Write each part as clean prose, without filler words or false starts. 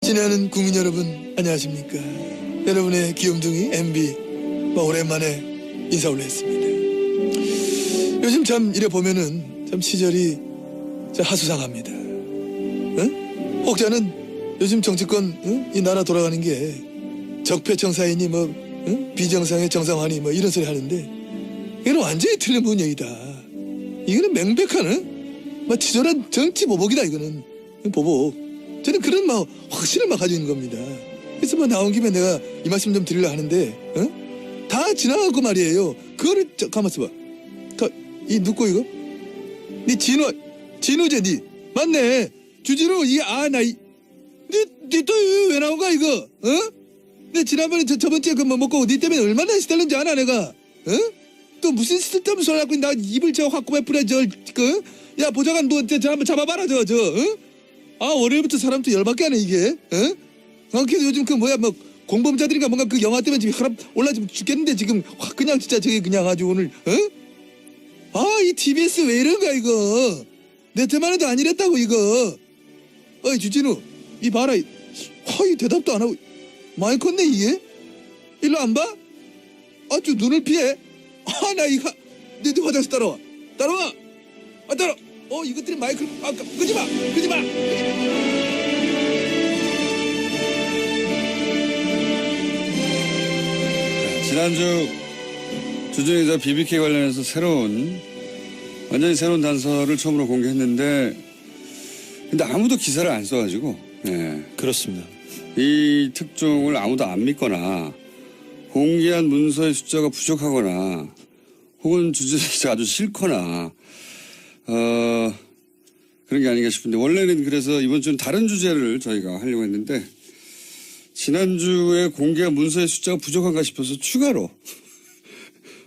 지나는 국민 여러분 안녕하십니까. 여러분의 귀염둥이 MB 오랜만에 인사 올렸습니다. 요즘 참 이래 보면은 참 시절이 참 하수상합니다. 응? 혹자는 요즘 정치권 응? 이 나라 돌아가는 게 적폐청사이니 뭐 응? 비정상의 정상화니 뭐 이런 소리 하는데 이거는 완전히 틀린 분야이다. 이거는 명백한 응? 막 치졸한 정치 보복이다. 이거는 보복. 저는 그런 막 확신을 막 가지고 있는 겁니다. 그래서 뭐 나온 김에 내가 이 말씀 좀 드리려 하는데 다 지나가고 말이에요. 그거를 가만 있어봐. 이 누구 이거? 니 진우제 니 맞네. 주진우 이 니 또 왜 나온가 이거? 내 지난번에 저번주에 그 뭐 먹고 니 때문에 얼마나 시달렸는지 아나 내가? 또 무슨 쓸데없는 소리 하고 나 입을 확 꼬매뿌려 야 보좌관 뭐 저 한번 잡아봐라 월요일부터 사람 또 열받게 하네 이게. 그래서 요즘 그 뭐야 뭐 공범자들인가 뭔가 그 영화 때문에 지금 혈압 올라지고 죽겠는데 지금 확 그냥 진짜 저기 그냥 아주 오늘 이 TBS 왜 이런 거야 이거. 내 때만 해도 아니랬다고 이거. 어이 주진우 이 봐라. 이 대답도 안 하고 많이 컸네 이게. 일로 안 봐? 아주 눈을 피해. 나 이거 내 화장실 따라와. 따라와. 이것들이 마이크를 끄지마. 지난주 주진우 기자 BBK 관련해서 완전히 새로운 단서를 처음으로 공개했는데 근데 아무도 기사를 안 써가지고 그렇습니다. 이 특종을 아무도 안 믿거나 공개한 문서의 숫자가 부족하거나 혹은 주진우 기자가 아주 싫거나 그런 게 아닌가 싶은데 원래는 그래서 이번 주는 다른 주제를 저희가 하려고 했는데 지난주에 공개한 문서의 숫자가 부족한가 싶어서 추가로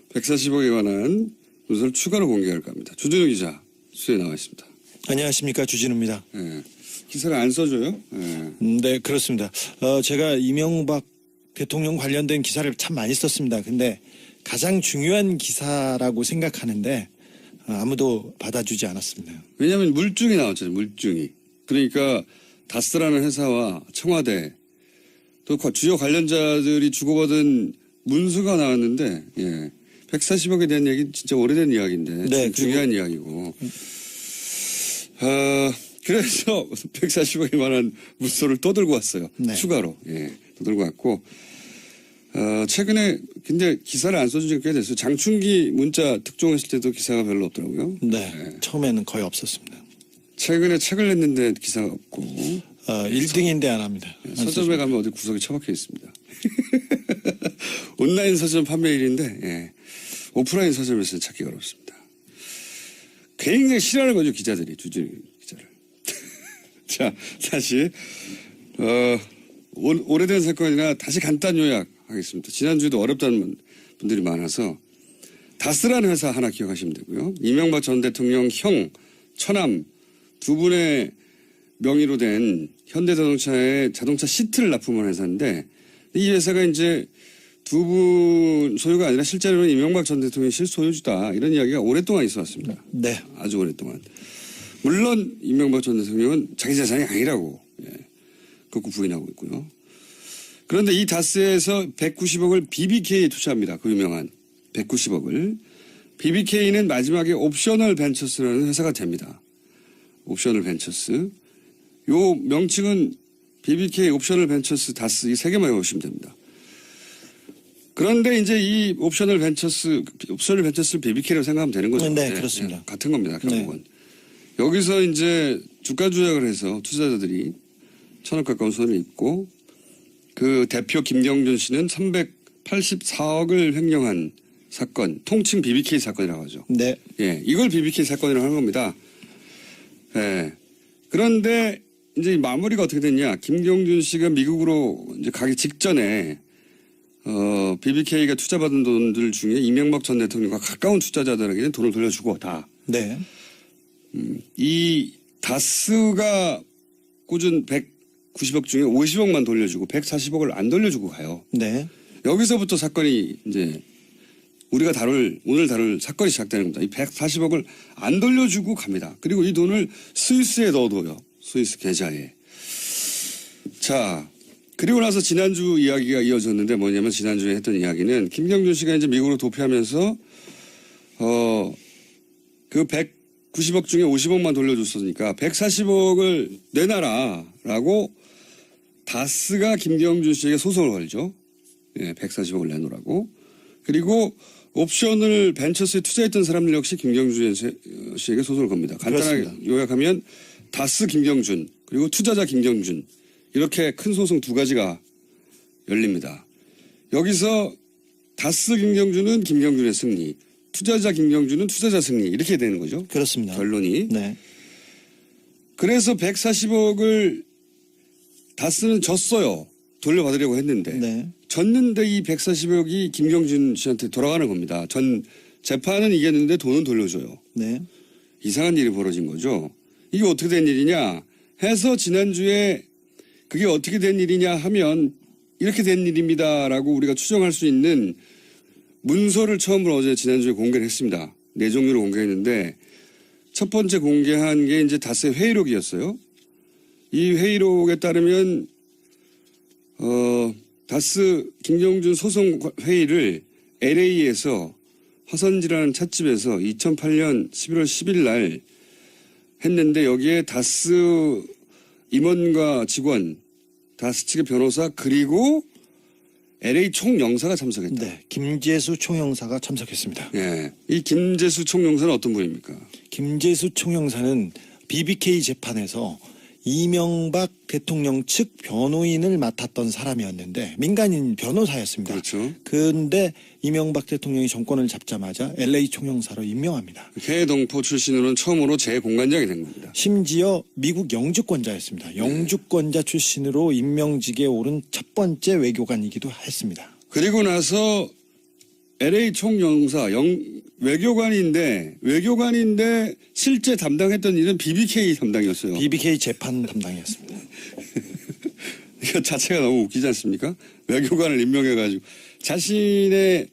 140억에 관한 문서를 추가로 공개할까 합니다. 주진우 기자 수에 나와 있습니다. 안녕하십니까, 주진우입니다. 기사를 안 써줘요? 네, 그렇습니다. 제가 이명박 대통령 관련된 기사를 참 많이 썼습니다. 근데 가장 중요한 기사라고 생각하는데 아무도 받아주지 않았습니다. 왜냐하면 물증이 나왔잖아요. 물증이. 그러니까 다스라는 회사와 청와대 또 주요 관련자들이 주고받은 문서가 나왔는데 140억에 대한 얘기는 진짜 오래된 이야기인데 네, 중요한 이야기고 그래서 140억에 관한 문서를 또 들고 왔어요. 네. 추가로. 또 들고 왔고 최근에 근데 기사를 안 써준 지가 꽤 됐어요. 장충기 문자 특종했을 때도 기사가 별로 없더라고요. 네, 처음에는 거의 없었습니다. 최근에 책을 냈는데 기사가 없고 1등인데 안 합니다. 서점에 가면 어디 구석에 처박혀 있습니다. 온라인 서점 판매일인데 오프라인 서점에서는 찾기가 어렵습니다. 굉장히 싫어하는 거죠 기자들이 주진우 기자를. 자 사실 오래된 사건이나 다시 간단 요약하겠습니다. 지난주에도 어렵다는 분들이 많아서 다스라는 회사 하나 기억하시면 되고요. 이명박 전 대통령 형 처남 두 분의 명의로 된 현대자동차의 자동차 시트를 납품한 회사인데 이 회사가 이제 두 분 소유가 아니라 실제로는 이명박 전 대통령이 실소유주다 이런 이야기가 오랫동안 있어 왔습니다. 네. 아주 오랫동안. 물론 이명박 전 대통령은 자기 재산이 아니라고 극구 부인하고 있고요. 그런데 이 다스에서 190억을 BBK에 투자합니다. 그 유명한 190억을. BBK는 마지막에 옵셔널 벤처스라는 회사가 됩니다. 옵셔널 벤처스. 요 명칭은 BBK 옵셔널 벤처스 다스 이 세 개만 외우시면 됩니다. 그런데 이제 이 옵셔널 벤처스를 BBK라고 생각하면 되는 거죠. 네, 그렇습니다. 같은 겁니다. 결국은. 여기서 이제 주가 조작을 해서 투자자들이 1,000억 가까운 손을 입고 그 대표 김경준 씨는 384억을 횡령한 사건, 통칭 BBK 사건이라고 하죠. 네. 이걸 BBK 사건이라고 하는 겁니다. 그런데 이제 마무리가 어떻게 됐냐. 김경준 씨가 미국으로 이제 가기 직전에 BBK가 투자받은 돈들 중에 이명박 전 대통령과 가까운 투자자들에게는 돈을 돌려주고 다. 네. 이 다스가 꽂은 190억 중에 50억만 돌려주고 140억을 안 돌려주고 가요. 네. 여기서부터 사건이 이제 우리가 오늘 다룰 사건이 시작되는 겁니다. 이 140억을 안 돌려주고 갑니다. 그리고 이 돈을 스위스에 넣어둬요. 스위스 계좌에. 자, 자, 그리고 나서 지난주 이야기가 이어졌는데 뭐냐면 지난주에 했던 이야기는 김경준 씨가 이제 미국으로 도피하면서 그 190억 중에 50억만 돌려줬으니까 140억을 내놔라라고 다스가 김경준 씨에게 소송을 걸죠. 예, 140억을 내놓으라고. 그리고 옵션을 벤처스에 투자했던 사람들 역시 김경준 씨에게 소송을 겁니다. 간단하게 그렇습니다. 요약하면 다스 김경준 그리고 투자자 김경준 이렇게 큰 소송 두 가지가 열립니다. 여기서 다스 김경준은 김경준의 승리, 투자자 김경준은 투자자 승리 이렇게 되는 거죠. 그렇습니다. 결론이. 네. 그래서 140억을 다스는 졌어요. 돌려받으려고 했는데. 네. 졌는데 이 140억이 김경준 씨한테 돌아가는 겁니다. 전 재판은 이겼는데 돈은 돌려줘요. 네. 이상한 일이 벌어진 거죠. 이게 어떻게 된 일이냐 해서 지난주에 그게 어떻게 된 일이냐 하면 이렇게 된 일입니다라고 우리가 추정할 수 있는 문서를 처음으로 어제 지난주에 공개를 했습니다. 네 종류로 공개했는데 첫 번째 공개한 게 이제 다스의 회의록이었어요. 이 회의록에 따르면 다스 김경준 소송 회의를 LA에서 화선지라는 찻집에서 2008년 11월 10일 날 했는데 여기에 다스 임원과 직원, 다스 측의 변호사 그리고 LA 총영사가 참석했다. 네. 김재수 총영사가 참석했습니다. 예, 이 김재수 총영사는 어떤 분입니까? 김재수 총영사는 BBK 재판에서 이명박 대통령 측 변호인을 맡았던 사람이었는데 민간인 변호사였습니다. 그렇죠. 그런데 이명박 대통령이 정권을 잡자마자 LA 총영사로 임명합니다. 해동포 출신으로는 처음으로 재공관장이 된 겁니다. 심지어 미국 영주권자였습니다. 영주권자 출신으로 임명직에 오른 첫 번째 외교관이기도 했습니다. 그리고 나서 LA 총영사 외교관인데 실제 담당했던 일은 BBK 담당이었어요. BBK 재판 담당이었습니다. 이거 자체가 너무 웃기지 않습니까? 외교관을 임명해가지고 자신은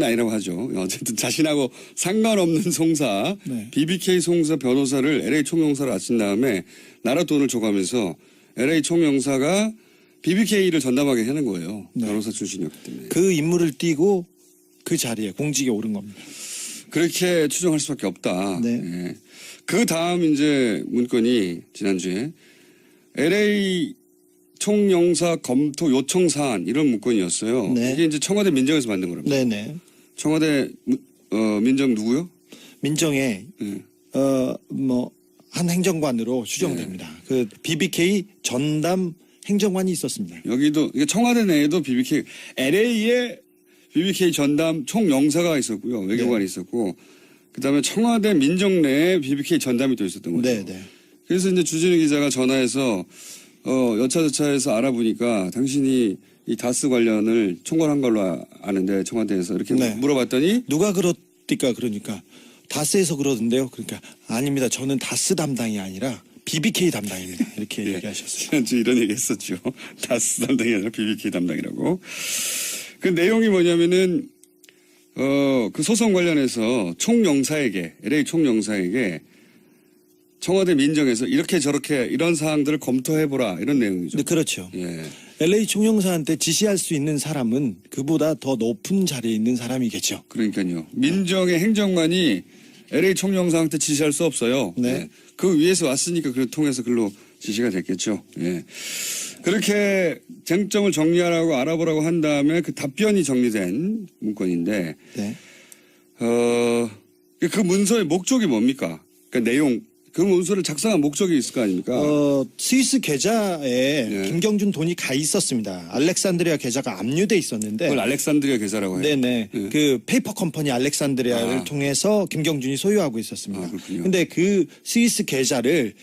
아니라고 하죠. 어쨌든 자신하고 상관없는 송사, 네. BBK 송사 변호사를 LA 총영사로 아친 다음에 나라 돈을 줘가면서 LA 총영사가 BBK를 전담하게 하는 거예요. 네. 변호사 출신이었기 때문에. 그 임무를 띠고 그 자리에 공직에 오른 겁니다. 그렇게 추정할 수밖에 없다. 네. 예. 그 다음 이제 문건이 지난주에 LA 총영사 검토 요청 사안 이런 문건이었어요. 네. 이게 이제 청와대 민정에서 만든 거랍니다. 네네. 청와대 민정 누구요? 민정에 예. 한 행정관으로 추정됩니다. 그 BBK 전담 행정관이 있었습니다. 여기도 이게 청와대 내에도 BBK LA에 BBK 전담 총영사가 있었고요. 외교관이 있었고 그다음에 청와대 민정 내에 BBK 전담이 또 있었던 거죠. 네네. 그래서 이제 주진우 기자가 전화해서 여차저차해서 알아보니까 당신이 이 다스 관련을 총괄한 걸로 아는데 청와대에서 이렇게 네. 물어봤더니 누가 그렇니까 그러니까 다스에서 그러던데요. 그러니까 아닙니다. 저는 다스 담당이 아니라 BBK 담당입니다. 이렇게 얘기하셨어요. 지난주 이런 얘기 했었죠. 다스 담당이 아니라 BBK 담당이라고. 그 내용이 뭐냐면은 그 소송 관련해서 총영사에게 LA 총영사에게 청와대 민정에서 이렇게 저렇게 이런 사항들을 검토해보라 이런 내용이죠. 네, 그렇죠. 예. LA 총영사한테 지시할 수 있는 사람은 그보다 더 높은 자리에 있는 사람이겠죠. 그러니까요. 민정의 행정관이 LA 총영사한테 지시할 수 없어요. 네. 예. 그 위에서 왔으니까 그걸 통해서 글로 지시가 됐겠죠. 예. 그렇게 쟁점을 정리하라고 알아보라고 한 다음에 그 답변이 정리된 문건인데, 네. 그 문서의 목적이 뭡니까? 그러니까 내용, 그 문서를 작성한 목적이 있을 거 아닙니까? 스위스 계좌에 네. 김경준 돈이 가 있었습니다. 알렉산드리아 계좌가 압류돼 있었는데. 그걸 알렉산드리아 계좌라고 해요. 네네. 네. 그 페이퍼 컴퍼니 알렉산드리아를 아. 통해서 김경준이 소유하고 있었습니다. 아, 그렇군요. 근데 그 스위스 계좌를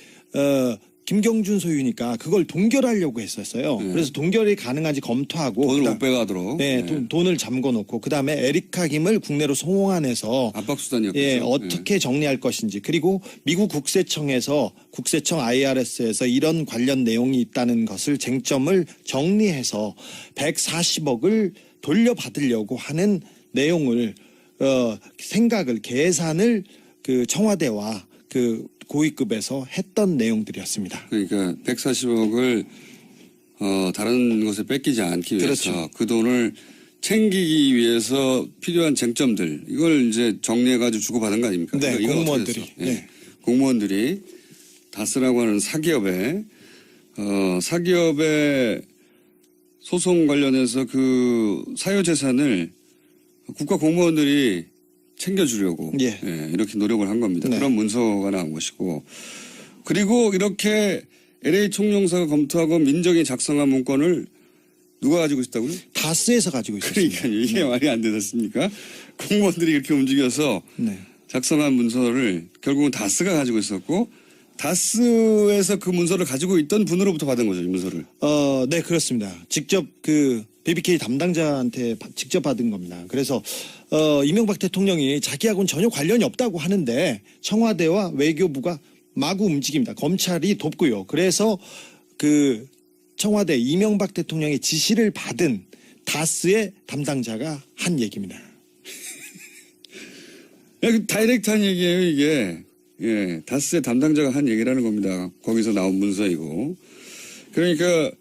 김경준 소유니까 그걸 동결하려고 했었어요. 네. 그래서 동결이 가능한지 검토하고 돈을 그다음- 못 빼가도록. 네, 돈을 잠궈 놓고 그다음에 에리카 김을 국내로 송환해서 압박수단이었죠. 예, 어떻게 정리할 것인지 그리고 미국 국세청 IRS에서 이런 관련 내용이 있다는 것을 쟁점을 정리해서 140억을 돌려받으려고 하는 내용을 계산을 그 청와대와 그 고위급에서 했던 내용들이었습니다. 그러니까 140억을 다른 곳에 뺏기지 않기 위해서 그렇죠. 그 돈을 챙기기 위해서 필요한 쟁점들 이걸 이제 정리해가지고 주고받은 거 아닙니까? 네, 이거 공무원들이. 어떻게 됐어? 예. 네. 공무원들이 다스라고 하는 사기업의 소송 관련해서 그 사유재산을 국가 공무원들이 챙겨주려고 예. 이렇게 노력을 한 겁니다. 네. 그런 문서가 나온 것이고 그리고 이렇게 LA 총영사가 검토하고 민정이 작성한 문건을 누가 가지고 있었다고요? 다스에서 가지고 있었습니다. 그러니까요. 이게 말이 안 되지 않습니까? 공무원들이 이렇게 움직여서 네. 작성한 문서를 결국은 다스가 가지고 있었고 다스에서 그 문서를 가지고 있던 분으로부터 받은 거죠. 이 문서를. 네, 그렇습니다. 직접 그 BBK 담당자한테 직접 받은 겁니다. 그래서 이명박 대통령이 자기하고는 전혀 관련이 없다고 하는데 청와대와 외교부가 마구 움직입니다. 검찰이 돕고요. 그래서 그 청와대 이명박 대통령의 지시를 받은 다스의 담당자가 한 얘기입니다. 다이렉트한 얘기예요, 이게. 예, 다스의 담당자가 한 얘기라는 겁니다. 거기서 나온 문서이고. 그러니까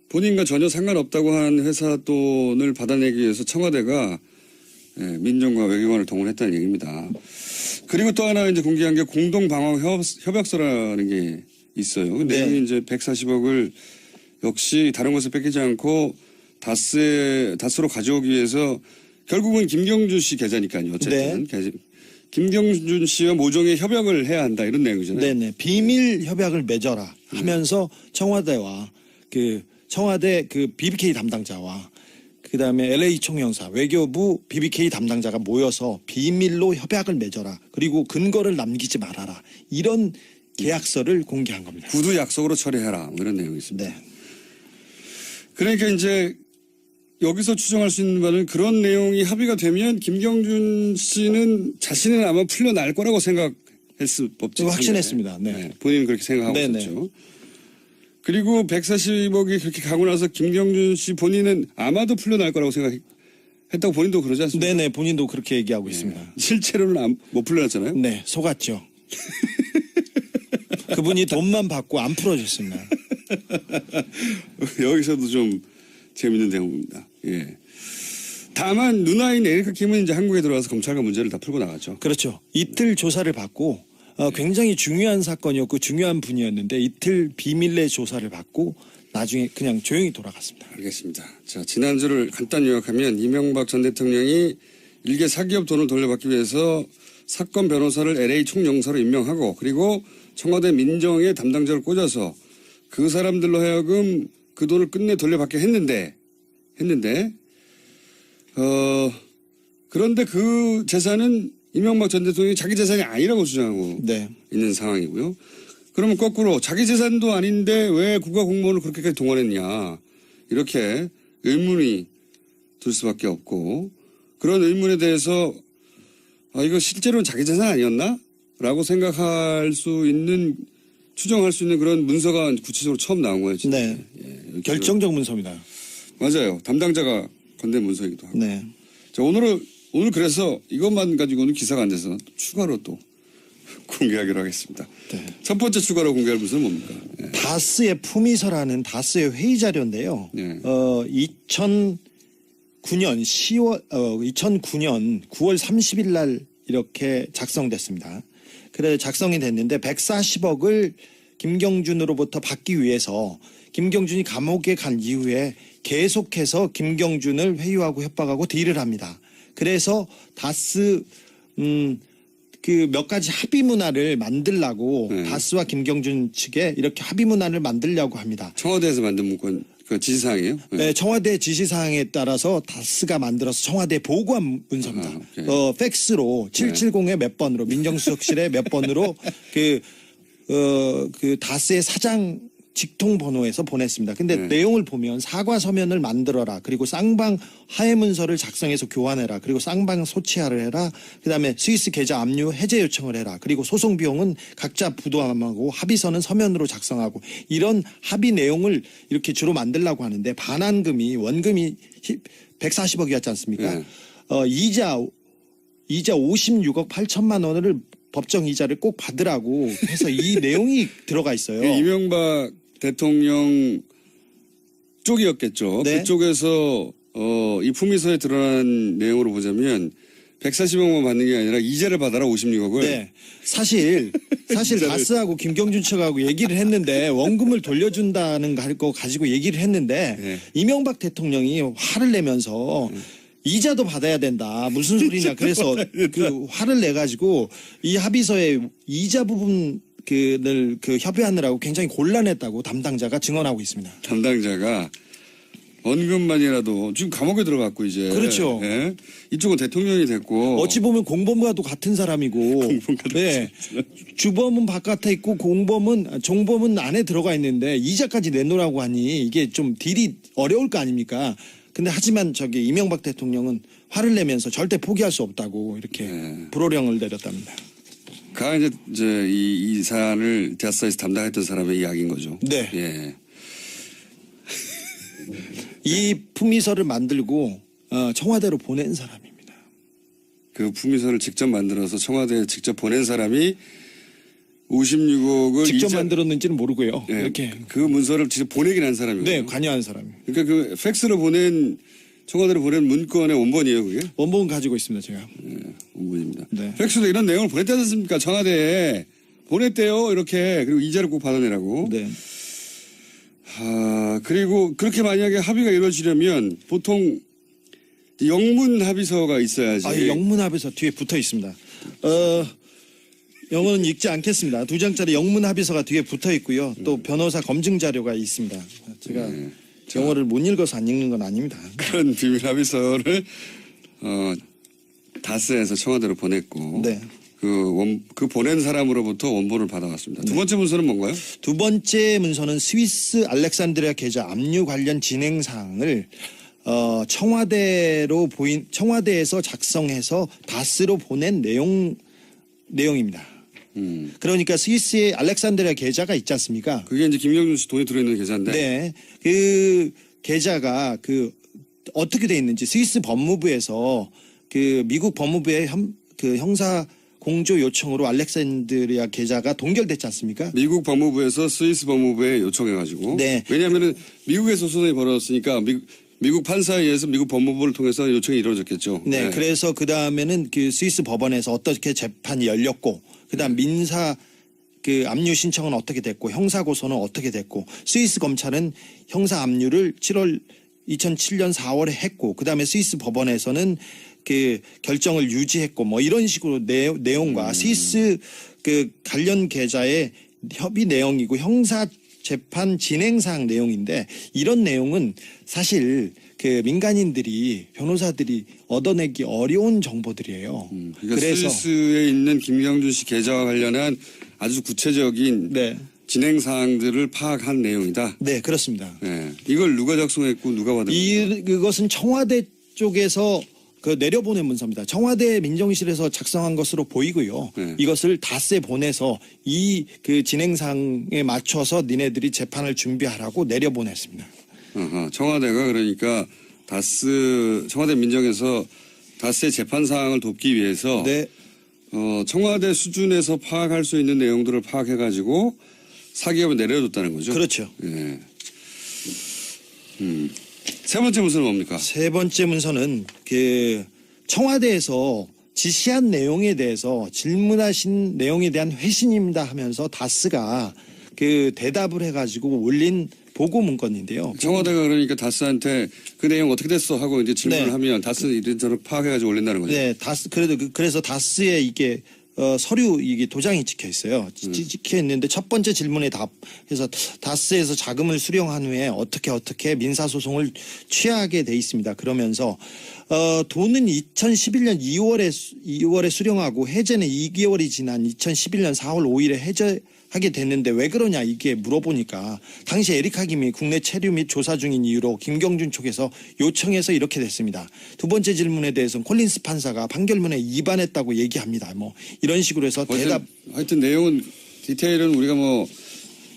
본인과 전혀 상관없다고 하는 회사 돈을 받아내기 위해서 청와대가 민정과 외교관을 동원했다는 얘기입니다. 그리고 또 하나 이제 공개한 게 공동방어협약서라는 게 있어요. 그 네. 내용이 이제 140억을 역시 다른 곳에 뺏기지 않고 다스로 가져오기 위해서 결국은 김경준 씨 계좌니까요. 어쨌든. 김경준 씨와 모종의 협약을 해야 한다 이런 내용이잖아요. 네네. 비밀 협약을 맺어라 하면서 청와대와 청와대 BBK 담당자와 그다음에 LA 총영사 외교부 BBK 담당자가 모여서 비밀로 협약을 맺어라. 그리고 근거를 남기지 말아라. 이런 계약서를 공개한 겁니다. 구두 약속으로 처리해라. 뭐 이런 내용이 있습니다. 네. 그러니까 이제 여기서 추정할 수 있는 바는 그런 내용이 합의가 되면 김경준 씨는 자신은 아마 풀려날 거라고 생각했을 법지. 확신했습니다. 네. 본인은 그렇게 생각하고 네네. 있었죠. 그리고 140억이 그렇게 가고 나서 김경준 씨 본인은 아마도 풀려날 거라고 생각했다고 본인도 그러지 않습니까? 네네. 본인도 그렇게 얘기하고 있습니다. 실제로는 못 풀려났잖아요. 네. 속았죠. 그분이 돈만 받고 안 풀어줬습니다. 여기서도 좀 재밌는 대목입니다. 예. 다만 누나인 에리카 킴은 이제 한국에 들어와서 검찰과 문제를 다 풀고 나갔죠. 그렇죠. 이틀 조사를 받고 굉장히 중요한 사건이었고 중요한 분이었는데 이틀 비밀내 조사를 받고 나중에 그냥 조용히 돌아갔습니다. 알겠습니다. 자, 지난주를 간단히 요약하면 이명박 전 대통령이 일개 사기업 돈을 돌려받기 위해서 사건 변호사를 LA 총영사로 임명하고 그리고 청와대 민정의 담당자를 꽂아서 그 사람들로 하여금 그 돈을 끝내 돌려받게 했는데 그런데 그 재산은 이명박 전 대통령이 자기 재산이 아니라고 주장하고 네. 있는 상황이고요. 그러면 거꾸로 자기 재산도 아닌데 왜 국가 공무원을 그렇게까지 동원했냐 이렇게 의문이 들 수밖에 없고 그런 의문에 대해서 이거 실제로는 자기 재산 아니었나? 라고 생각할 수 있는 추정할 수 있는 그런 문서가 구체적으로 처음 나온 거예요. 진짜. 네. 예, 결정적 문서입니다. 맞아요. 담당자가 건넨 문서이기도 하고. 네. 자, 오늘 그래서 이것만 가지고는 기사가 안 돼서 추가로 또 공개하기로 하겠습니다. 네. 첫 번째 추가로 공개할 문서는 뭡니까? 예. 다스의 품위서라는 다스의 회의 자료인데요. 네. 2009년 9월 30일 날 이렇게 작성됐습니다. 그래 작성이 됐는데 140억을 김경준으로부터 받기 위해서 김경준이 감옥에 간 이후에 계속해서 김경준을 회유하고 협박하고 딜을 합니다. 그래서 다스 그 몇 가지 합의 문화를 만들라고 다스와 김경준 측에 이렇게 합의 문화를 만들려고 합니다. 청와대에서 만든 문건 그 지시사항이에요? 네, 청와대 지시사항에 따라서 다스가 만들어서 청와대에 보고한 문서입니다. 팩스로 770에 몇 번으로 민정수석실에 몇 번으로 그 다스의 사장 직통번호에서 보냈습니다. 근데 내용을 보면 사과 서면을 만들어라. 그리고 쌍방 하해 문서를 작성해서 교환해라. 그리고 쌍방 소치하를 해라. 그다음에 스위스 계좌 압류 해제 요청을 해라. 그리고 소송 비용은 각자 부담하고 합의서는 서면으로 작성하고 이런 합의 내용을 이렇게 주로 만들려고 하는데 반환금이 원금이 140억이었지 않습니까? 이자 56억 8천만 원을 법정 이자를 꼭 받으라고 해서 이 내용이 들어가 있어요. 이명박 대통령 그쪽이었겠죠. 네. 그쪽에서 이 품위서에 드러난 내용으로 보자면 140억만 받는 게 아니라 이자를 받아라 56억을. 네. 사실 다스하고 김경준 측하고 얘기를 했는데 원금을 돌려준다는 거 가지고 얘기를 했는데 네. 이명박 대통령이 화를 내면서 이자도 받아야 된다. 무슨 소리냐. 그래서 그 화를 내 가지고 이 합의서의 이자 부분 그 협의하느라고 굉장히 곤란했다고 담당자가 증언하고 있습니다. 담당자가 원금만이라도 지금 감옥에 들어갔고 이제. 그렇죠. 예? 이쪽은 대통령이 됐고. 어찌 보면 공범과도 같은 사람이고, 네, 주범은 바깥에 있고 종범은 안에 들어가 있는데 이자까지 내놓으라고 하니 이게 좀 딜이 어려울 거 아닙니까? 근데 하지만 저기 이명박 대통령은 화를 내면서 절대 포기할 수 없다고 이렇게 네. 불호령을 내렸답니다. 가 이제 이 사안을 다스에서 담당했던 사람의 이야기인 거죠. 네. 예. 이 품위서를 만들고 청와대로 보낸 사람입니다. 그 품위서를 직접 만들어서 청와대에 직접 보낸 사람이 56억을 직접 만들었는지는 모르고요. 예, 이렇게 그 문서를 직접 보내긴 한 사람이거든요. 네, 관여한 사람입니다. 그러니까 그 팩스로 보낸 청와대로 보낸 문건의 원본이에요, 그게? 원본은 가지고 있습니다, 제가. 네, 원본입니다. 네. 팩스로 이런 내용을 보냈지 않습니까? 청와대에 보냈대요, 이렇게. 그리고 이자를 꼭 받아내라고. 네. 그리고 그렇게 만약에 합의가 이루어지려면 보통 영문 합의서가 있어야지. 영문합의서 뒤에 붙어 있습니다. 영어는 읽지 않겠습니다. 2장짜리 영문 합의서가 뒤에 붙어 있고요. 또 변호사 검증 자료가 있습니다. 제가 네. 영어를 못 읽어서 안 읽는 건 아닙니다. 그런 비밀 합의서를 다스에서 청와대로 보냈고 네. 그 보낸 사람으로부터 원본을 받아왔습니다. 두 번째 문서는 뭔가요? 두 번째 문서는 스위스 알렉산드리아 계좌 압류 관련 진행 사항을 청와대에서 작성해서 다스로 보낸 내용입니다. 그러니까 스위스의 알렉산드리아 계좌가 있지 않습니까? 그게 이제 김경준 씨 돈이 들어있는 계좌인데. 네. 그 계좌가 어떻게 돼 있는지 스위스 법무부에서 그 미국 법무부의 형사 공조 요청으로 알렉산드리아 계좌가 동결됐지 않습니까? 미국 법무부에서 스위스 법무부에 요청해가지고. 네. 왜냐하면 미국에서 소송이 벌어졌으니까 미국 판사에 의해서 미국 법무부를 통해서 요청이 이루어졌겠죠. 네. 그래서 그 다음에는 그 스위스 법원에서 어떻게 재판이 열렸고, 그다음 민사 압류 신청은 어떻게 됐고, 형사 고소는 어떻게 됐고, 스위스 검찰은 형사 압류를 2007년 4월에 했고, 그다음에 스위스 법원에서는 그 결정을 유지했고, 뭐 이런 식으로 내용과 스위스 관련 계좌의 협의 내용이고 형사 재판 진행 사항 내용인데, 이런 내용은 사실 민간인들이 변호사들이 얻어내기 어려운 정보들이에요. 그러니까 그래서 스위스에 있는 김경준 씨 계좌와 관련한 아주 구체적인 네. 진행 사항들을 파악한 내용이다. 네, 그렇습니다. 네. 이걸 누가 작성했고 누가 받은 겁니까? 그것은 청와대 쪽에서 내려보낸 문서입니다. 청와대 민정실에서 작성한 것으로 보이고요. 네. 이것을 다스에 보내서 진행상에 맞춰서 니네들이 재판을 준비하라고 내려보냈습니다. 청와대가 그러니까 청와대 민정에서 다스의 재판 사항을 돕기 위해서 네. 청와대 수준에서 파악할 수 있는 내용들을 파악해가지고 사기업에 내려줬다는 거죠. 그렇죠. 예. 세 번째 문서는 뭡니까? 세 번째 문서는 청와대에서 지시한 내용에 대해서 질문하신 내용에 대한 회신입니다 하면서 다스가 대답을 해가지고 올린 보고 문건인데요. 청와대가 그러니까 다스한테 그 내용 어떻게 됐어 하고 이제 질문을 네. 하면 다스는 이런저런 파악해가지고 올린다는 거죠. 네, 그래서 다스에 이게 서류 이게 도장이 찍혀 있어요. 찍혀 있는데 첫 번째 질문에 답해서 다스에서 자금을 수령한 후에 어떻게 민사 소송을 취하게 돼 있습니다. 그러면서 돈은 2011년 2월에 수령하고 해제는 2개월이 지난 2011년 4월 5일에 해제하게 됐는데 왜 그러냐 이게 물어보니까 당시 에리카 김이 국내 체류 및 조사 중인 이유로 김경준 쪽에서 요청해서 이렇게 됐습니다. 두 번째 질문에 대해서는 콜린스 판사가 판결문에 위반했다고 얘기합니다. 뭐 이런 식으로 해서 하여튼 내용은 디테일은 우리가 뭐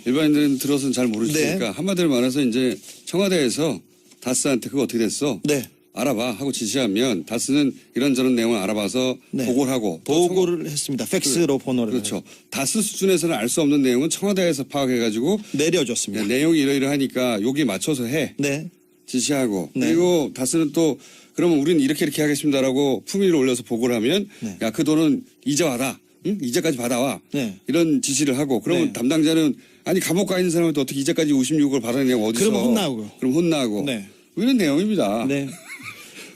일반인들은 들어서는 잘 모르시니까 네. 한마디로 말해서 이제 청와대에서 다스한테 그거 어떻게 됐어? 네. 알아봐 하고 지시하면 다스는 이런저런 내용을 알아봐서 네. 보고를 하고 보고를 했습니다. 팩스로 번호를 그렇죠. 다스 수준에서는 알 수 없는 내용은 청와대에서 파악해가지고 내려줬습니다. 내용이 이러이러하니까 여기 맞춰서 해 네. 지시하고 네. 그리고 다스는 또 그러면 우리는 이렇게 하겠습니다라고 품위를 올려서 보고를 하면 네. 야 그 돈은 이제 와라 응? 이제까지 받아와 네. 이런 지시를 하고 그러면 네. 담당자는 아니 감옥 가 있는 사람한테 어떻게 이제까지 56억을 받아내냐고 어디서 그러면 혼나고. 그럼 혼나고 네. 이런 내용입니다. 네.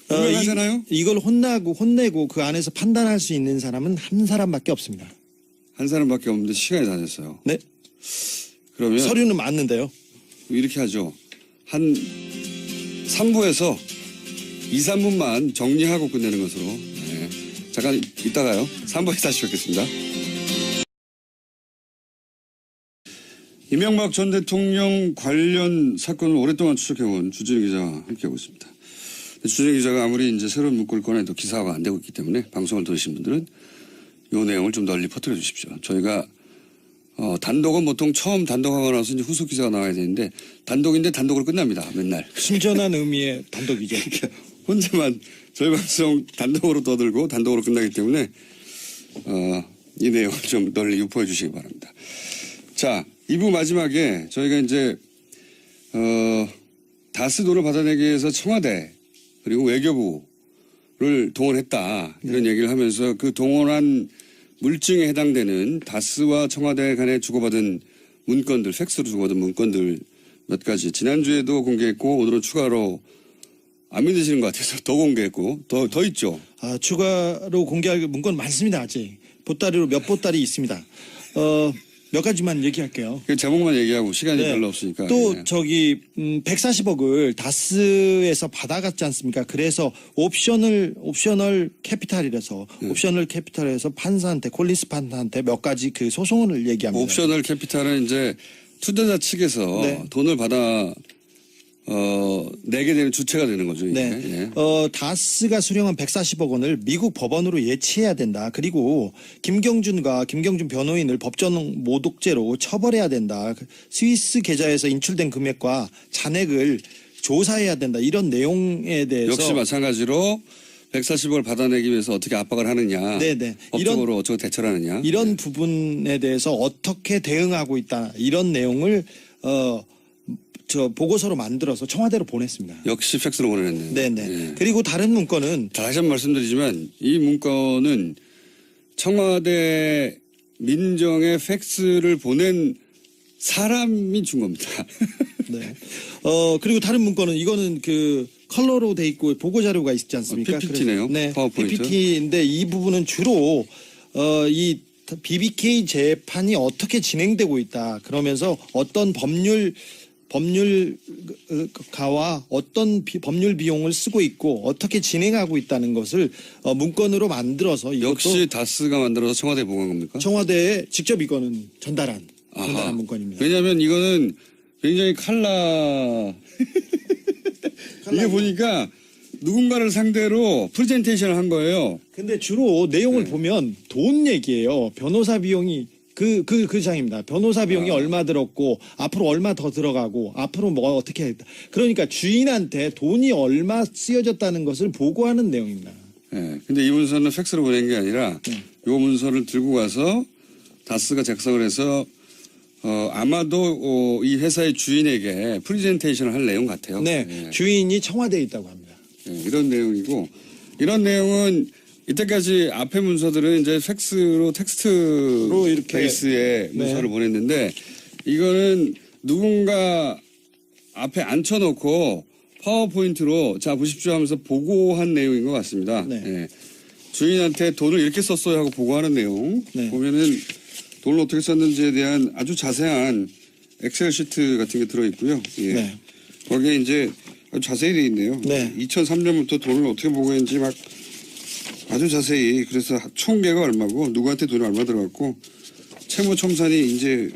분명하잖아요. 이걸 혼내고 그 안에서 판단할 수 있는 사람은 한 사람밖에 없습니다. 한 사람밖에 없는데 시간이 다 됐어요. 네. 그러면 서류는 맞는데요. 이렇게 하죠. 한 3부에서 2, 3분만 정리하고 끝내는 것으로. 네. 잠깐 이따가요. 3부에 다시 뵙겠습니다. 이명박 전 대통령 관련 사건을 오랫동안 추적해온 주진우 기자와 함께하고 있습니다. 주진우 기자가 아무리 이제 새로운 문구를 꺼내도 기사화가 안 되고 있기 때문에 방송을 들으신 분들은 이 내용을 좀 널리 퍼뜨려 주십시오. 저희가 단독은 보통 처음 단독하고 나서 이제 후속 기사가 나와야 되는데 단독인데 단독으로 끝납니다. 맨날. 순전한 의미의 단독이죠. 혼자만 저희 방송 단독으로 떠들고 단독으로 끝나기 때문에 이 내용을 좀 널리 유포해 주시기 바랍니다. 자, 2부 마지막에 저희가 이제 다스 돈을 받아내기 위해서 청와대 그리고 외교부를 동원했다 이런 얘기를 하면서 그 동원한 물증에 해당되는 다스와 청와대 간에 주고받은 문건들, 팩스로 주고받은 문건들 몇 가지 지난주에도 공개했고 오늘은 추가로 안 믿으시는 것 같아서 더 공개했고 더 있죠. 추가로 공개할 문건 많습니다. 아직 보따리로 몇 보따리 있습니다. 몇 가지만 얘기할게요. 그 제목만 얘기하고 시간이 네. 별로 없으니까. 또 예. 140억을 다스에서 받아갔지 않습니까? 그래서 옵셔널 캐피탈이라서 옵셔널 캐피탈에서 판사한테 콜린스 판사한테 몇 가지 그 소송을 얘기합니다. 옵셔널 캐피탈은 이제 투자자 측에서 네. 돈을 받아 내게 되는 주체가 되는 거죠. 이게. 네. 예. 다스가 수령한 140억 원을 미국 법원으로 예치해야 된다. 그리고 김경준 변호인을 법정 모독죄로 처벌해야 된다. 스위스 계좌에서 인출된 금액과 잔액을 조사해야 된다. 이런 내용에 대해서 역시 마찬가지로 140억을 받아내기 위해서 어떻게 압박을 하느냐. 네네. 법적으로 어떻게 대처를 하느냐. 이런 부분에 대해서 어떻게 대응하고 있다. 이런 내용을 보고서로 만들어서 청와대로 보냈습니다. 역시 팩스로 보내냈네요. 네네. 예. 그리고 다른 문건은 다시 한번 말씀드리지만 이 문건은 청와대 민정의 팩스를 보낸 사람이 준 겁니다. 네. 그리고 다른 문건은 이거는 그 컬러로 돼 있고 보고 자료가 있지 않습니까? PPT네요. 네. 파워포인트. PPT인데 이 부분은 주로 이 BBK 재판이 어떻게 진행되고 있다. 그러면서 어떤 법률가와 어떤 법률 비용을 쓰고 있고 어떻게 진행하고 있다는 것을 문건으로 만들어서 이것도 역시 다스가 만들어서 청와대에 보고한 겁니까? 청와대에 직접 이거는 전달한 문건입니다. 왜냐하면 이거는 굉장히 이게 보니까 누군가를 상대로 프레젠테이션을 한 거예요. 근데 주로 내용을 네. 보면 돈 얘기예요. 변호사 비용이 그 장입니다. 변호사 비용이 얼마 들었고 앞으로 얼마 더 들어가고 앞으로 뭐 어떻게 했다. 그러니까 주인한테 돈이 얼마 쓰여졌다는 것을 보고하는 내용입니다. 네. 근데 이 문서는 팩스로 보낸 게 아니라 이 문서를 들고 가서 다스가 작성을 해서 아마도 이 회사의 주인에게 프레젠테이션을 할 내용 같아요. 네, 네. 주인이 청와대에 있다고 합니다. 네, 이런 내용이고 이런 내용은 이때까지 앞에 문서들은 이제 팩스로 텍스트로 이렇게 베이스의 네. 문서를 보냈는데 이거는 누군가 앞에 앉혀놓고 파워포인트로 자 보십시오 하면서 보고한 내용인 것 같습니다. 네. 예. 주인한테 돈을 이렇게 썼어요 하고 보고하는 내용 네. 보면은 돈을 어떻게 썼는지에 대한 아주 자세한 엑셀 시트 같은 게 들어있고요. 예. 네. 거기에 이제 아주 자세히 돼 있네요. 네. 2003년부터 돈을 어떻게 보고했는지 막 아주 자세히 그래서 총계가 얼마고 누구한테 돈이 얼마 들어갔고 채무청산이 이제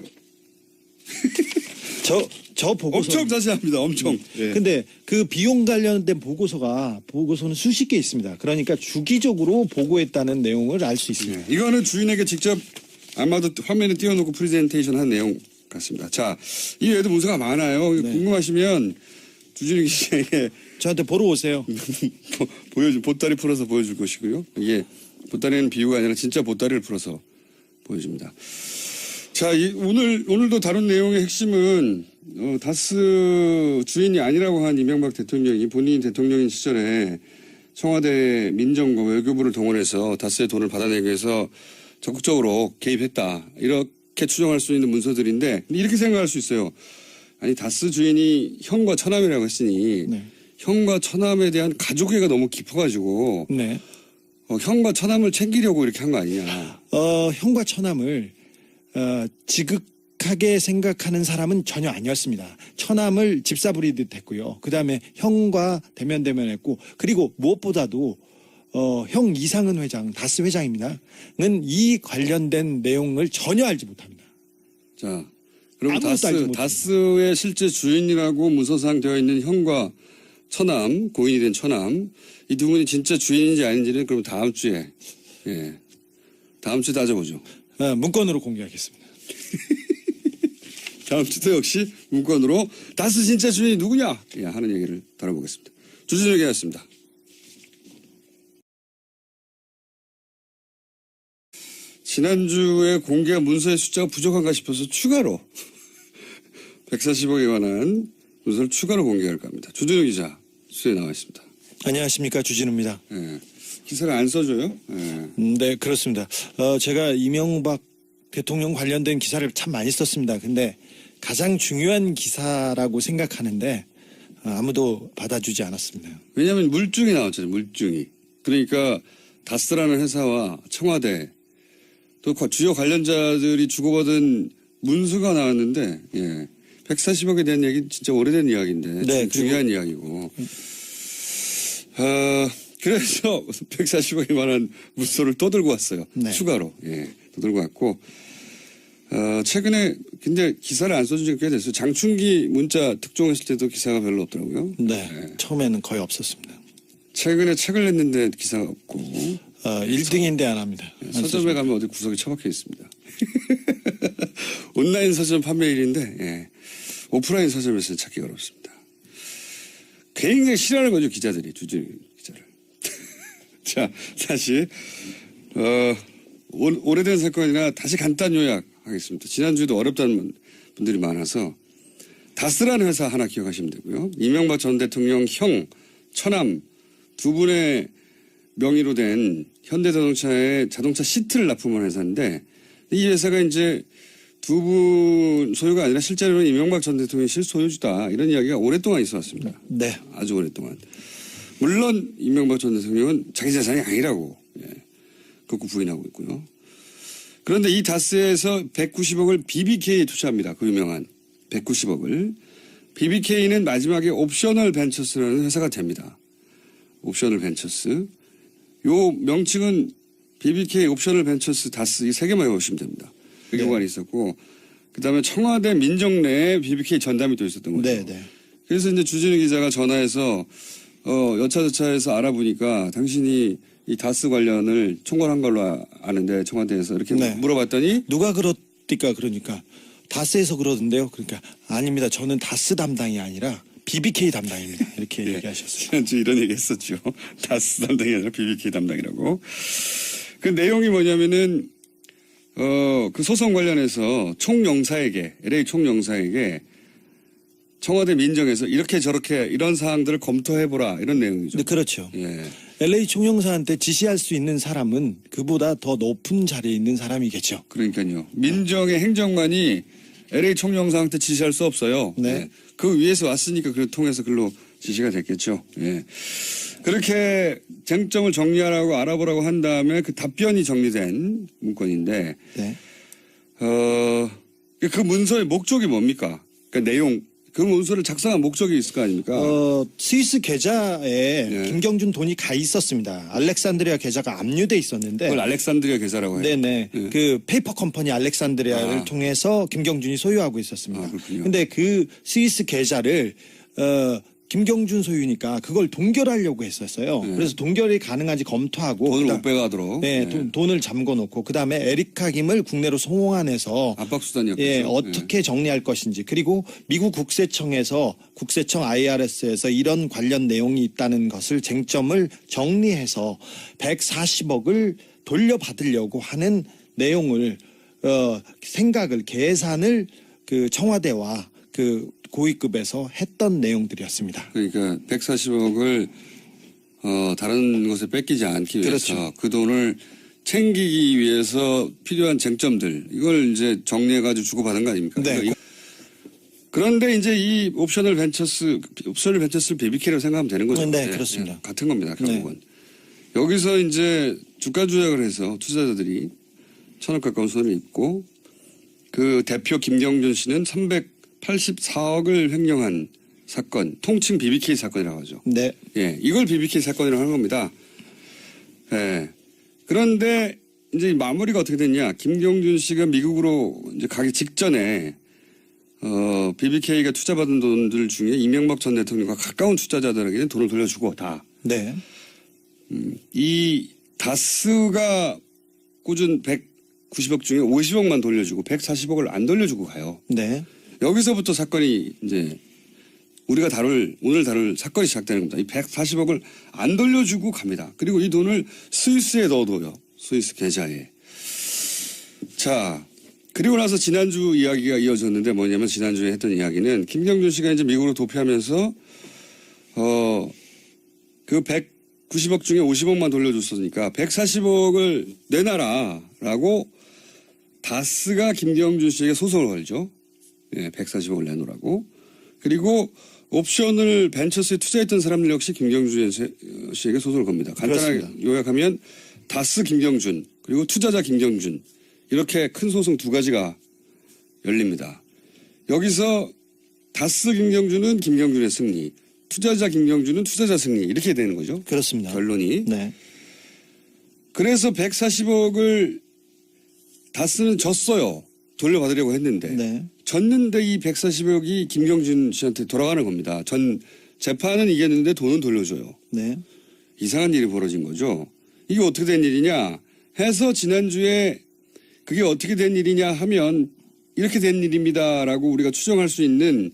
저 보고서 엄청 자세합니다. 엄청. 예. 근데 그 비용 관련된 보고서는 수십 개 있습니다. 그러니까 주기적으로 보고했다는 내용을 알 수 있습니다. 예. 이거는 주인에게 직접 아마도 화면에 띄워놓고 프레젠테이션 한 내용 같습니다. 자, 이 외에도 문서가 많아요. 네. 궁금하시면 주진우 기자에게 저한테 보러 오세요. 보따리 풀어서 보여줄 것이고요. 이게 보따리는 비유가 아니라 진짜 보따리를 풀어서 보여줍니다. 자, 오늘도 다룬 내용의 핵심은 다스 주인이 아니라고 한 이명박 대통령이 본인이 대통령인 시절에 청와대 민정과 외교부를 동원해서 다스의 돈을 받아내기 위해서 적극적으로 개입했다. 이렇게 추정할 수 있는 문서들인데 이렇게 생각할 수 있어요. 아니 다스 주인이 형과 처남이라고 했으니 네. 형과 처남에 대한 가족애가 너무 깊어가지고 네. 형과 처남을 챙기려고 이렇게 한 거 아니냐. 형과 처남을 지극하게 생각하는 사람은 전혀 아니었습니다. 처남을 집사부리듯 했고요. 그 다음에 형과 대면했고, 그리고 무엇보다도 형 이상은 회장, 다스 회장입니다. 는 이 관련된 내용을 전혀 알지 못합니다. 자, 그럼 아무것도 알지 못합니다. 다스의 실제 주인이라고 문서상 되어 있는 형과 처남, 고인이 된 처남, 이 두 분이 진짜 주인인지 아닌지는 그럼 다음 주에 따져보죠. 문건으로 공개하겠습니다. 다음 주도 역시 문건으로 다스 진짜 주인이 누구냐 하는 얘기를 다뤄보겠습니다. 주진우 기자였습니다. 지난주에 공개한 문서의 숫자가 부족한가 싶어서 추가로 140억에 관한 문서를 추가로 공개할까 합니다. 주진우 기자 수에 나와 있습니다. 안녕하십니까, 주진우입니다. 예. 기사를 안 써줘요? 예. 네, 그렇습니다. 제가 이명박 대통령 관련된 기사를 참 많이 썼습니다. 근데 가장 중요한 기사라고 생각하는데 아무도 받아주지 않았습니다. 왜냐하면 물증이 나왔잖아요. 물증이. 그러니까 다스라는 회사와 청와대 또 주요 관련자들이 주고받은 문서가 나왔는데 140억에 대한 얘기는 진짜 오래된 이야기인데 네, 중요한 이야기고 그래서 140억에 관한 문서를 또 들고 왔어요. 네. 추가로. 또 들고 왔고 최근에 근데 기사를 안 써준 지가 꽤 됐어요. 장충기 문자 특종했을 때도 기사가 별로 없더라고요. 네, 처음에는 거의 없었습니다. 최근에 책을 냈는데 기사가 없고 1등인데 안 합니다. 서점에 가면 어디 구석에 처박혀 있습니다. 온라인 서점 판매일인데 오프라인 서점에서는 찾기가 어렵습니다. 굉장히 싫어하는 거죠, 기자들이. 주진우 기자를. 자, 다시 오래된 사건이라 다시 간단 요약하겠습니다. 지난주에도 어렵다는 분들이 많아서 다스라는 회사 하나 기억하시면 되고요. 이명박 전 대통령 형, 처남 두 분의 명의로 된 현대자동차의 자동차 시트를 납품한 회사인데 이 회사가 이제 두 분 소유가 아니라 실제로는 이명박 전 대통령이 실소유주다 이런 이야기가 오랫동안 있어 왔습니다. 네. 아주 오랫동안. 물론 이명박 전 대통령은 자기 자산이 아니라고 극구 부인하고 있고요. 그런데 이 다스에서 190억을 BBK에 투자합니다. 그 유명한 190억을. BBK는 마지막에 옵셔널 벤처스라는 회사가 됩니다. 옵셔널 벤처스. 요 명칭은 BBK 옵셔널 벤처스 다스 이 세 개만 외우시면 됩니다. 외교관이 있었고 그다음에 청와대 민정내에 BBK 전담이 또 있었던 거죠. 네, 네. 그래서 이제 주진우 기자가 전화해서 여차저차해서 알아보니까 당신이 이 다스 관련을 총괄한 걸로 아는데 청와대에서 이렇게 네. 물어봤더니 누가 그렇디까 그러니까 다스에서 그러던데요. 그러니까 아닙니다. 저는 다스 담당이 아니라 BBK 담당입니다. 이렇게 얘기하셨어요. 지난주 이런 얘기 했었죠. 다스 담당이 아니라 BBK 담당이라고. 그 내용이 뭐냐면은 그 소송 관련해서 총영사에게 LA 총영사에게 청와대 민정에서 이렇게 저렇게 이런 사항들을 검토해보라 이런 내용이죠. 네, 그렇죠. 예. LA 총영사한테 지시할 수 있는 사람은 그보다 더 높은 자리에 있는 사람이겠죠. 그러니까요. 민정의 행정관이 LA 총영사한테 지시할 수 없어요. 네. 예. 그 위에서 왔으니까 그걸 통해서 글로 지시가 됐겠죠. 예. 그렇게 쟁점을 정리하라고 알아보라고 한 다음에 그 답변이 정리된 문건인데, 네. 그 문서의 목적이 뭡니까? 그러니까 내용, 그 문서를 작성한 목적이 있을 거 아닙니까? 스위스 계좌에 네. 김경준 돈이 가 있었습니다. 알렉산드리아 계좌가 압류돼 있었는데. 그걸 알렉산드리아 계좌라고 해요. 네네. 네. 그 페이퍼 컴퍼니 알렉산드리아를 통해서 김경준이 소유하고 있었습니다. 아, 그렇군요. 근데 그 스위스 계좌를 김경준 소유니까 그걸 동결하려고 했었어요. 그래서 동결이 가능한지 검토하고 돈을 그다음- 못 빼가도록. 네, 돈을 잠궈 놓고 그다음에 에리카 김을 국내로 송환해서 압박수단이었죠. 예, 어떻게 정리할 것인지 그리고 미국 국세청 IRS에서 이런 관련 내용이 있다는 것을 쟁점을 정리해서 140억을 돌려받으려고 하는 내용을 생각을 계산을 그 청와대와 그 고위급에서 했던 내용들이었습니다. 그러니까 140억을 다른 곳에 뺏기지 않기 위해서 그렇죠. 그 돈을 챙기기 위해서 필요한 쟁점들 이걸 이제 정리해가지고 주고받은 거 아닙니까? 네. 그러니까 그런데 이제 이 옵셔널 벤처스 BBK라고 생각하면 되는 거죠. 네, 그렇습니다. 같은 겁니다. 결국은. 여기서 이제 주가 조작을 해서 투자자들이 1,000억 가까운 손해를 입고 그 대표 김경준 씨는 384억을 횡령한 사건, 통칭 BBK 사건이라고 하죠. 네. 예, 이걸 BBK 사건이라고 하는 겁니다. 예. 그런데 이제 마무리가 어떻게 됐냐? 김경준 씨가 미국으로 이제 가기 직전에 BBK가 투자받은 돈들 중에 이명박 전 대통령과 가까운 투자자들에게는 돈을 돌려주고 다. 네. 이 다스가 꾸준 190억 중에 50억만 돌려주고 140억을 안 돌려주고 가요. 네. 여기서부터 사건이 이제 우리가 오늘 다룰 사건이 시작되는 겁니다. 이 140억을 안 돌려주고 갑니다. 그리고 이 돈을 스위스에 넣어둬요. 스위스 계좌에. 자, 그리고 나서 지난주 이야기가 이어졌는데 뭐냐면 지난주에 했던 이야기는 김경준 씨가 이제 미국으로 도피하면서 그 190억 중에 50억만 돌려줬으니까 140억을 내놔라라고 다스가 김경준 씨에게 소송을 걸죠. 예, 140억을 내놓으라고. 그리고 옵션을 벤처스에 투자했던 사람들 역시 김경준 씨에게 소송을 겁니다. 간단하게 그렇습니다. 요약하면 다스 김경준 그리고 투자자 김경준 이렇게 큰 소송 두 가지가 열립니다. 여기서 다스 김경준은 김경준의 승리, 투자자 김경준은 투자자 승리 이렇게 되는 거죠. 그렇습니다. 결론이. 네. 그래서 140억을 다스는 졌어요. 돌려받으려고 했는데. 네. 졌는데 이 140억이 김경준 씨한테 돌아가는 겁니다. 전 재판은 이겼는데 돈은 돌려줘요. 네. 이상한 일이 벌어진 거죠. 이게 어떻게 된 일이냐 해서 지난주에 그게 어떻게 된 일이냐 하면 이렇게 된 일입니다라고 우리가 추정할 수 있는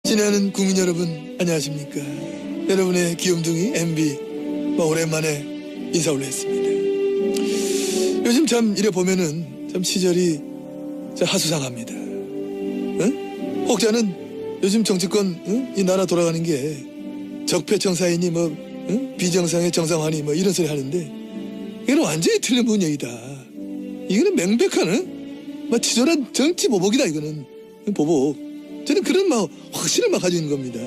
지내하는 국민 여러분 안녕하십니까. 여러분의 귀염둥이 MB 오랜만에 인사 올렸습니다. 요즘 참 이래 보면은 참 시절이 참 하수상합니다. 응? 혹자는 요즘 정치권 응? 이 나라 돌아가는 게 적폐청사이니 뭐 응? 비정상의 정상화니 뭐 이런 소리 하는데 이거는 완전히 틀린 분야이다. 이거는 명백한 응? 막 치졸한 정치 보복이다. 이거는 보복. 저는 그런 막 확신을 막 가지고 있는 겁니다.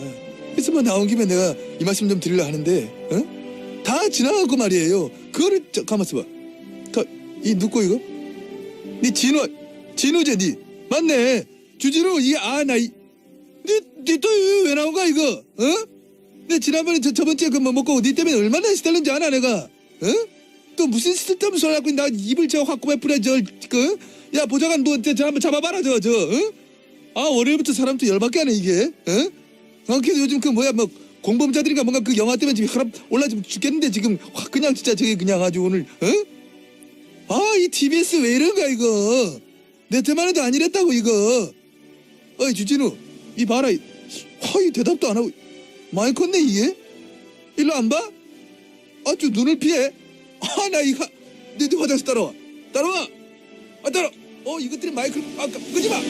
그래서 뭐 나온 김에 내가 이 말씀 좀 드리려 하는데 응? 다 지나가고 말이에요. 그거를 가만 있어봐. 이 누구 이거? 니 진우제 니 맞네. 주진우 니 또 왜 나온 거야 이거? 어? 내 지난번에 저번주에 그 뭐 먹고 니 때문에 얼마나 시달렸는지 아나 내가? 어? 또 무슨 쓸데없는 소리 하고 나 입을 확 꼬매뿌려 야 보좌관 뭐 저 한번 잡아봐라 저 어? 아 월요일부터 사람 또 열받게 하네 이게 어? 그래서 요즘 그 뭐야 뭐 공범자들인가 뭔가 그 영화 때문에 지금 혈압 올라지고 죽겠는데 지금 확 그냥 진짜 저게 그냥 아주 오늘 아 이 TBS 왜 이런 거야 이거 내 때만 해도 아니랬다고 이거 어이 주진우 이 봐라 이 대답도 안 하고 많이 컸네 이게 일로 안 봐? 아주 눈을 피해 나 내 화장실 따라와 따라와 이것들이 마이크를 끄지마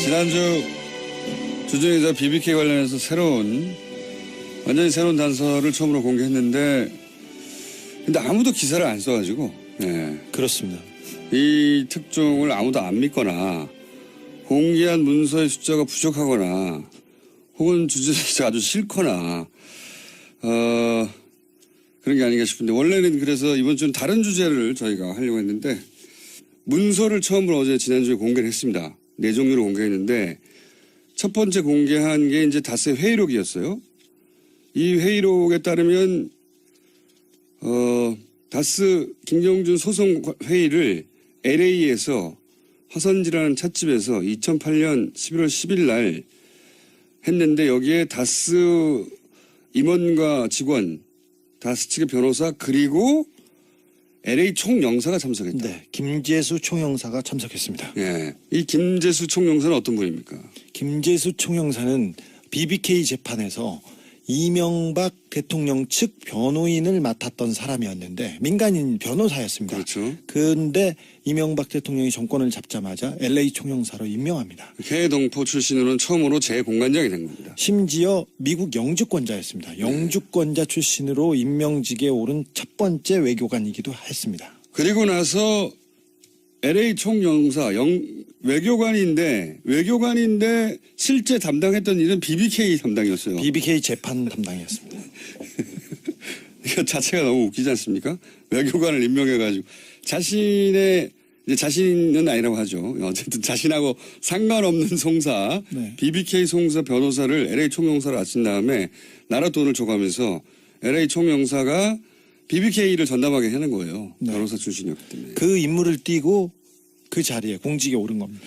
지난주 주중에 저 BBK 관련해서 완전히 새로운 단서를 처음으로 공개했는데 근데 아무도 기사를 안 써가지고 예. 그렇습니다. 이 특종을 아무도 안 믿거나 공개한 문서의 숫자가 부족하거나 혹은 주제가 아주 싫거나 그런 게 아닌가 싶은데 원래는 그래서 이번 주는 다른 주제를 저희가 하려고 했는데 문서를 처음으로 어제 지난주에 공개를 했습니다. 4종류로 공개했는데 첫 번째 공개한 게 이제 다스의 회의록이었어요. 이 회의록에 따르면 다스 김경준 소송 회의를 LA에서 화선지라는 찻집에서 2008년 11월 10일 날 했는데 여기에 다스 임원과 직원, 다스 측의 변호사 그리고 LA 총영사가 참석했다. 네, 김재수 총영사가 참석했습니다. 예, 이 김재수 총영사는 어떤 분입니까? 김재수 총영사는 BBK 재판에서 이명박 대통령 측 변호인을 맡았던 사람이었는데 민간인 변호사였습니다. 그렇죠. 그런데 이명박 대통령이 정권을 잡자마자 LA 총영사로 임명합니다. 개동포 출신으로는 처음으로 재공관장이 된 겁니다. 심지어 미국 영주권자였습니다. 영주권자 출신으로 임명직에 오른 첫 번째 외교관이기도 했습니다. 그리고 나서 LA 총영사 외교관인데 실제 담당했던 일은 BBK 담당이었어요. BBK 재판 담당이었습니다. 이거 자체가 너무 웃기지 않습니까? 외교관을 임명해가지고 자신은 아니라고 하죠. 어쨌든 자신하고 상관없는 송사, 네. BBK 송사 변호사를 LA 총영사로 아친 다음에 나라 돈을 줘가면서 LA 총영사가 BBK를 전담하게 하는 거예요. 네. 변호사 출신이었기 때문에. 그 임무를 띠고 그 자리에 공직에 오른 겁니다.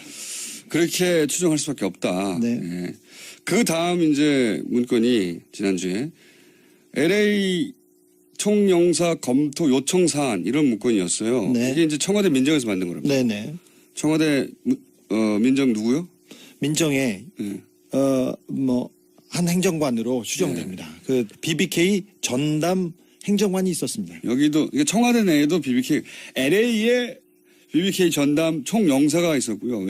그렇게 추정할 수밖에 없다. 네. 예. 그 다음 이제 문건이 지난주에 LA 총영사 검토 요청 사안 이런 문건이었어요. 네. 이게 이제 청와대 민정에서 만든 거랍니다. 네네. 청와대 민정 누구요? 민정에 예. 한 행정관으로 추정됩니다. 그 BBK 전담 행정관이 있었습니다. 여기도 이게 청와대 내에도 BBK LA에 BBK 전담 총영사가 있었고요.